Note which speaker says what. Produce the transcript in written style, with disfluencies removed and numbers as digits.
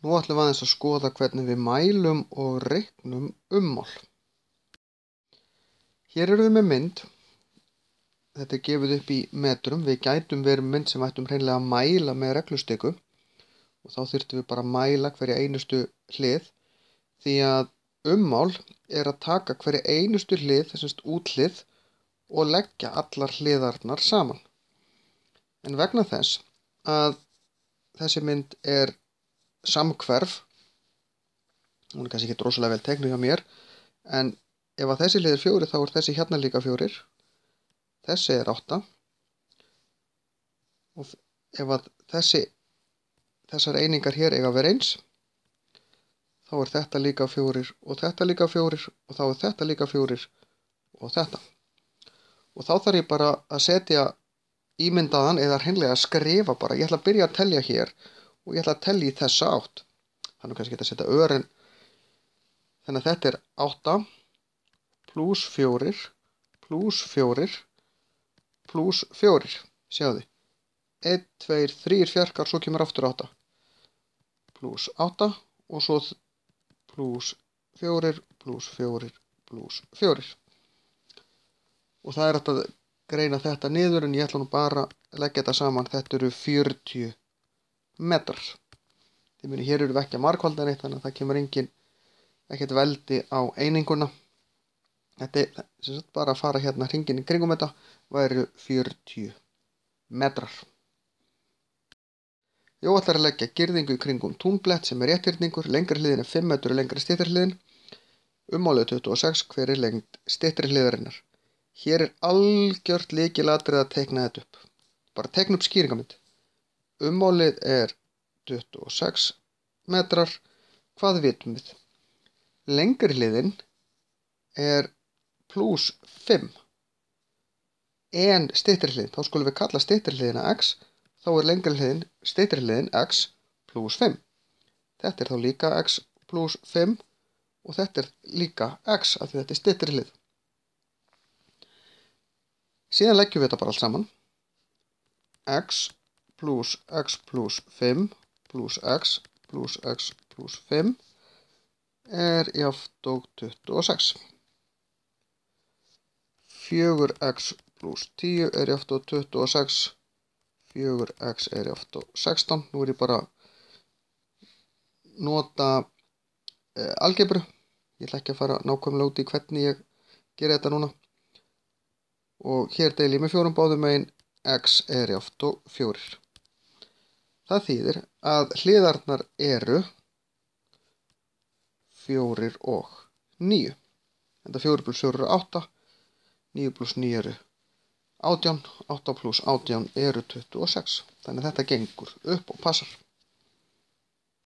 Speaker 1: Nú ætlum við aðeins að skoða hvernig við mælum og reiknum ummál. Hér erum við með mynd. Þetta er gefið upp í metrum. Við gætum verið mynd sem ættum hreinlega að mæla með reglustiku og þá þyrftum við bara að mæla hverja einustu hlið, því að ummál er að taka hverja einustu hlið, þessast úthlið, og leggja allar hliðarnar saman. En vegna þess að þessi mynd er samhverf, hún er kannski ekki rosalega vel teiknuð hjá mér, en ef að þessi hlið er 4 þá er þessi hérna líka 4, þessi er 8 og ef að þessar einingar hér eiga að vera eins, þá er þetta líka 4 og þetta líka 4 og þá er þetta líka 4 og þetta. Og þá þarf ég bara að setja ímyndaðan eða hreinlega að skrifa bara. Ég ætla að byrja að telja hér og ég ætla að telja í þessa átt. Þannig kannski að setja örin. Þannig að þetta er 8 pluss 4 pluss 4 pluss 4. Sjáðu. 1, 2, 3 fjarkar, svo kemur aftur 8. Pluss 8 og svo pluss 4 pluss 4 pluss 4. Og það er hægt að greina þetta niður, en ég ætla nú bara að leggja þetta saman. Þetta eru 40 metrar. Þið muni, hér eru við ekki að margfalda neitt, þannig að það kemur ekkert veldi á eininguna. Þetta er sem sagt bara að fara hérna hringinn í kringum þetta, væru 40 metrar. Ég ætla að leggja girðingu í kringum túnblett sem er rétthyrningur. Lengri hliðin er 5 metrar, lengri styttri hliðin. Ummálið 26, hver er lengd styttri hliðarinnar? Hér er algjört lykilatriði að teikna þetta upp. Bara teikna upp skýringamynd. Ummálið er 26 metrar. Hvað vitum við? Lengri hliðin er pluss 5. En styttri hliðin, þá skulum við kalla styttri hliðina x. Þá er lengri hliðin, styttri hliðin x pluss 5. Þetta er þá líka x pluss 5 og þetta er líka x af því þetta er styttri hlið. Síðan leggjum við þetta bara allt saman. X pluss 5 pluss x pluss x pluss 5 er jafnt og 26. 4x pluss 10 er jafnt og 26. 4x er jafnt og 16. Nú er ég bara nota algebru. Ég ætla ekki að fara nákvæmlega út í hvernig ég geri þetta núna. Og hér deil ég með 4 báðum megin, x er jafnt og 4. Það þýðir að hliðarnar eru 4 og 9. Þetta 4 pluss 4 eru 8, 9 pluss 9 eru 18, 8 pluss 18 eru 26. Þannig að þetta gengur upp og passar.